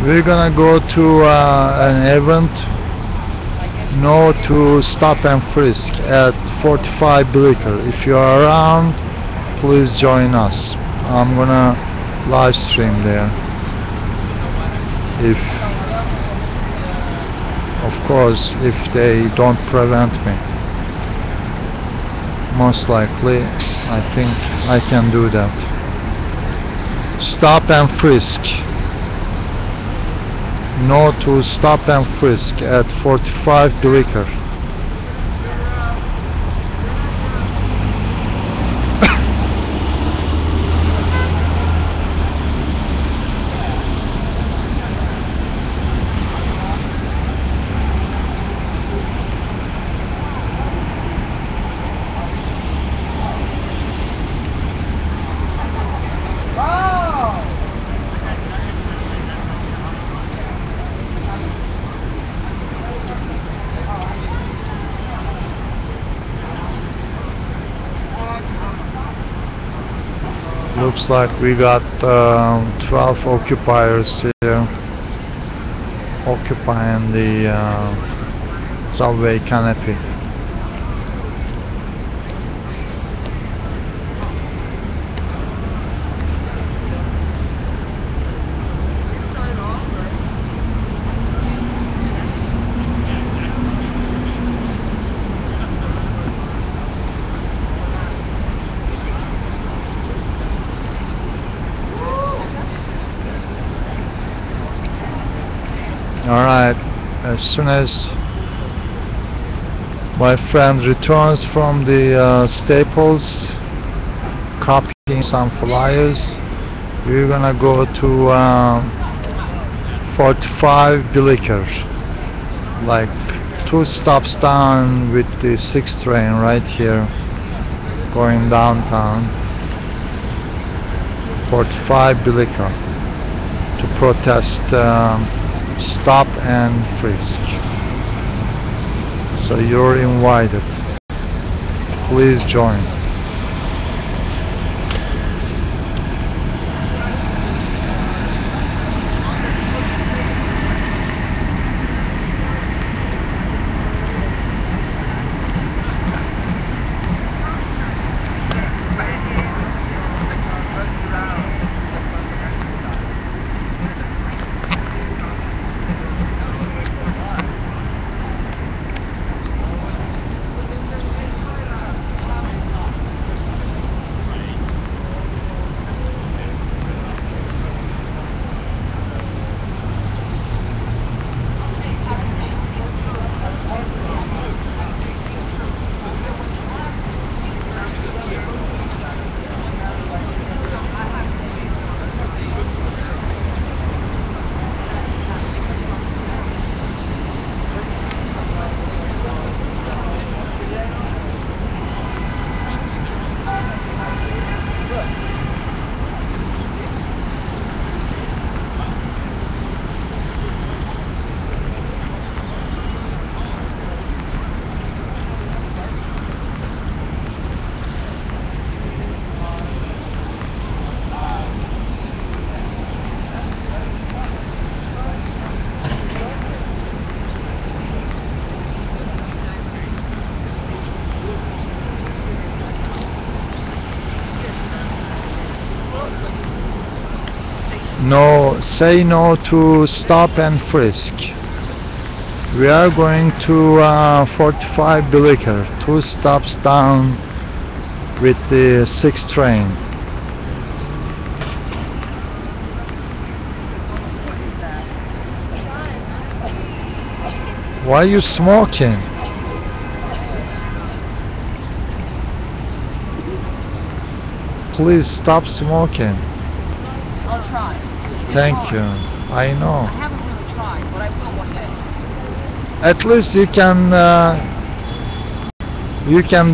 We're gonna go to an event, no to stop and frisk at 45 Blicker. If you are around, please join us. I'm gonna live stream there. If, of course, if they don't prevent me. Most likely, I think I can do that. Stop and frisk. No to stop and frisk at 45 Blicker. Looks like we got 12 occupiers here occupying the subway canopy. Alright, as soon as my friend returns from the Staples copying some flyers, we're gonna go to 45 Blicker, like 2 stops down with the 6th train right here going downtown. 45 Blicker to protest stop and frisk. So you're invited. Please join. No, say no to stop and frisk. We are going to 45 Blicker, 2 stops down with the 6th train. Why are you smoking? Please stop smoking. I'll try. Thank you. I know. I haven't really tried, but I will one day. At least you can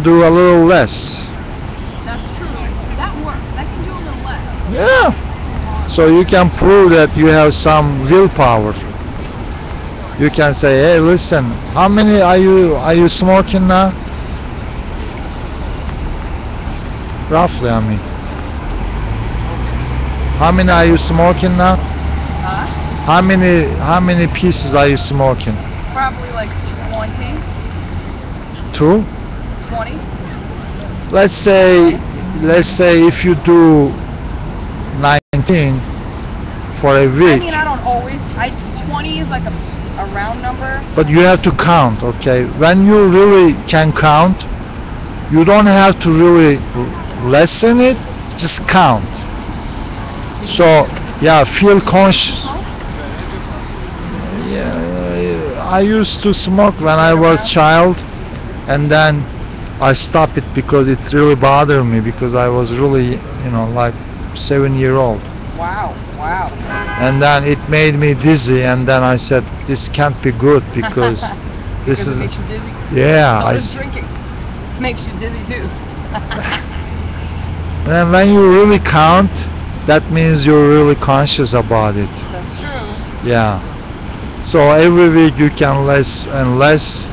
do a little less. That's true. That works. I can do a little less. Yeah. So you can prove that you have some willpower. You can say, hey, listen, how many are you smoking now? Roughly, I mean. How many are you smoking now? Huh? How many pieces are you smoking? Probably like 20. 2? 20. Let's say if you do 19 for a I week, mean, I don't always. 20 is like a round number. but you have to count, okay? When you really can count, you don't have to really lessen it, just count. So, yeah, feel conscious. Yeah, I used to smoke when I was child, and then I stopped it because it really bothered me because I was really, like 7-year-old. Wow, wow. And then it made me dizzy, and then I said, this can't be good because this Because is, it makes you dizzy. yeah. So does drinking. Makes you dizzy too. And when you really count, that means you're really conscious about it. That's true. Yeah. So every week you can less and less.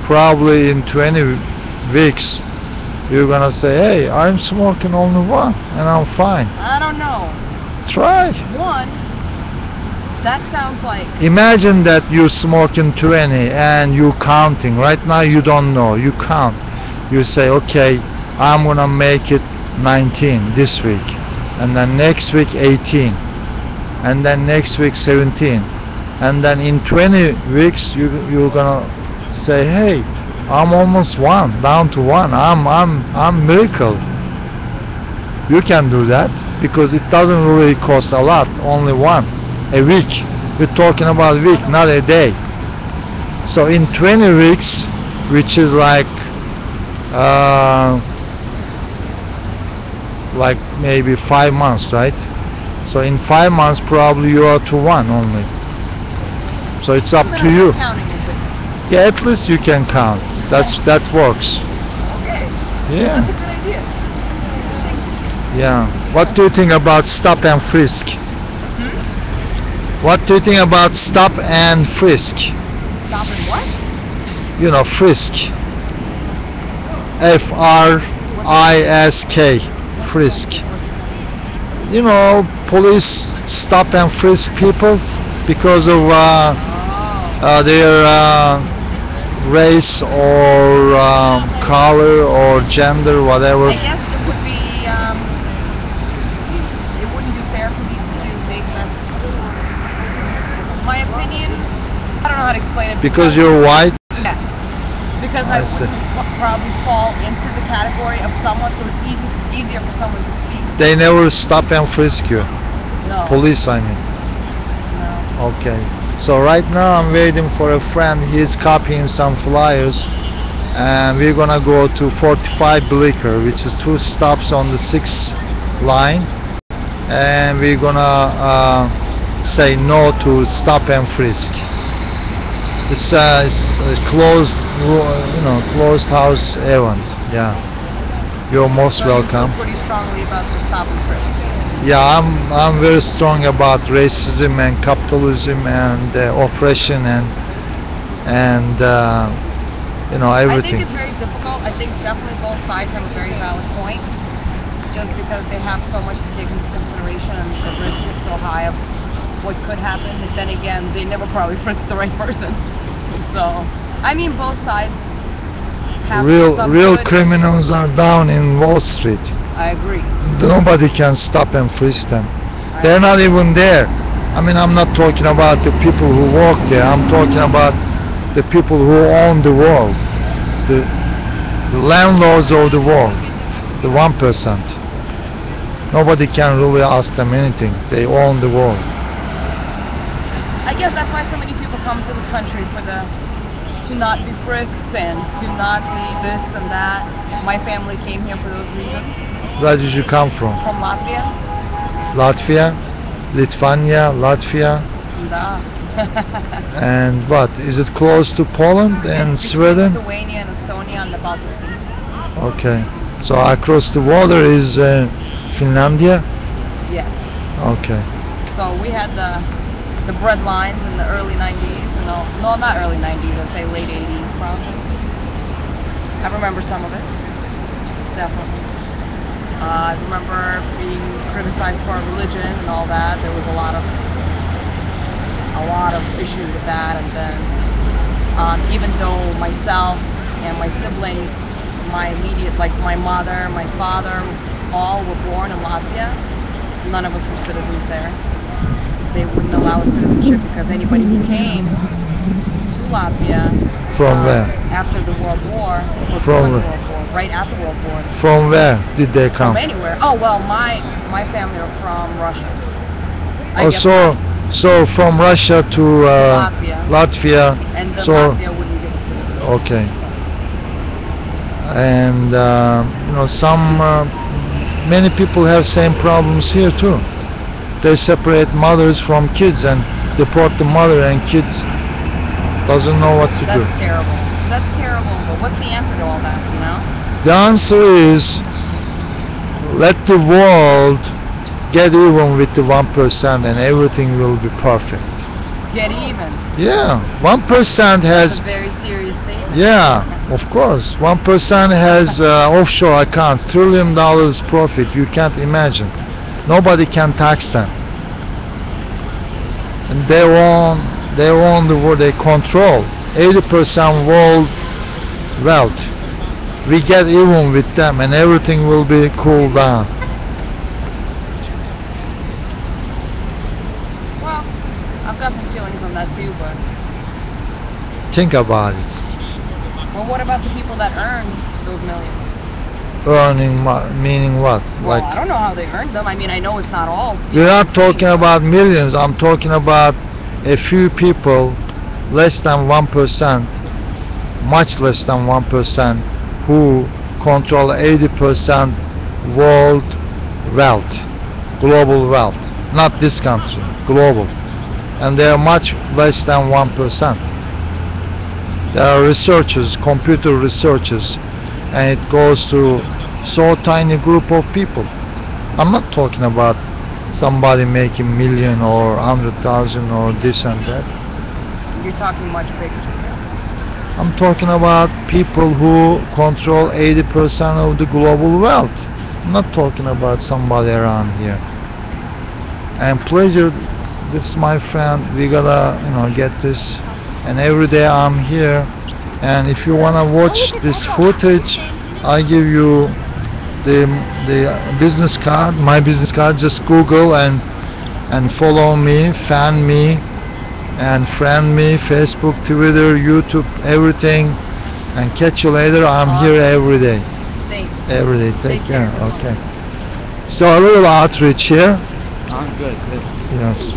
Probably in 20 weeks, you're gonna say, hey, I'm smoking only one and I'm fine. I don't know. Try. One. That sounds like. Imagine that you're smoking 20 and you're counting. Right now you don't know. You count. You say, okay, I'm gonna make it 19 this week, and then next week 18, and then next week 17, and then in 20 weeks you're gonna say, hey, I'm almost down to one. I'm miracle. You can do that because it doesn't really cost a lot. Only one a week. We're talking about a week, not a day. So in 20 weeks, which is like maybe 5 months, right? So in 5 months, probably you are to one only. So it's up to you. Yeah, at least you can count. That works. Okay. Yeah. That's a good idea. Yeah. What do you think about stop and frisk? What do you think about stop and frisk? Stop and what? Frisk. Frisk. Frisk. Police stop and frisk people because of their race or color or gender, whatever. I guess it would be. It wouldn't be fair for me to make them. My opinion. I don't know how to explain it. Because you're white. Yes. Because I would probably fall into the category of someone, so it's easier for someone to speak. They never stop and frisk you. No. Police, I mean. No. Okay. So right now I'm waiting for a friend. He's copying some flyers, and we're gonna go to 45 Blicker, which is 2 stops on the 6th line, and we're gonna say no to stop and frisk. It's a closed, closed house event. Yeah, you're most welcome. You feel pretty strongly about the stop and frisk. Yeah, I'm very strong about racism and capitalism and oppression and everything. I think it's very difficult. I think definitely both sides have a very valid point. Just because they have so much to take into consideration and the risk is so high of what could happen. And then again, they never probably frisk the right person. So, I mean, both sides have some real good. criminals are down in Wall Street. I agree. Nobody can stop and frisk them. They're not even there. I mean, I'm not talking about the people who work there. I'm talking about the people who own the world, the landlords of the world, the 1%. Nobody can really ask them anything. They own the world. I guess that's why so many people come to this country to not be frisked and to not be this and that. My family came here for those reasons. Where did you come from? From Latvia. Latvia? Lithuania? Latvia? Da. And what? Is it close to Poland and It's Sweden? Lithuania and Estonia and the Baltic Sea. Okay. So across the water is Finlandia? Yes. Okay. So we had the bread lines in the early 90s. No, not early 90s. I'd say late 80s probably. I remember some of it. Definitely. I remember being criticized for our religion and all that. There was a lot of a lot of issues with that. And then even though myself and my siblings, my immediate, like my mother, my father, all were born in Latvia, none of us were citizens there. They wouldn't allow us citizenship because anybody who came to Latvia From where? after the World War, or From during the World War, right at the World War. From where did they come? From anywhere. Oh well, my family are from Russia. Oh, so from Russia to Latvia. And then So Latvia wouldn't give us citizenship. okay. And you know, many people have same problems here too. They separate mothers from kids and deport the mother, and kids doesn't know what to do. That's terrible. That's terrible. But what's the answer to all that, you know? The answer is let the world get even with the 1% and everything will be perfect. Get even. Yeah, 1% has. That's a very serious statement. Yeah, of course. 1% has offshore accounts, $1 trillion profit. You can't imagine. Nobody can tax them. And they own the world. They control 80% world wealth. We get even with them, and everything will be cooled down. Well, I've got some feelings on that too, but Think about it. well, what about the people that earn those millions? Earning meaning what? Well, I don't know how they earned them. I mean, I know it's not all. We're not talking about millions. I'm talking about a few people, less than 1%, much less than 1%, who control 80% world wealth, global wealth. Not this country, global. And they are much less than 1%. There are researchers, computer researchers, and it goes to so tiny group of people. I'm not talking about somebody making million or 100,000 or this and that. You're talking much bigger scale. I'm talking about people who control 80% of the global wealth. I'm not talking about somebody around here. And pleasure, this is my friend. We gotta, get this. And every day I'm here. And if you wanna watch this footage, I give you the business card, my business card. Just Google and follow me, fan me, and friend me, Facebook, Twitter, YouTube, everything. And catch you later. I'm here every day. Thanks. Every day. Take care. care. Okay. So a little outreach here. I'm good. Yes.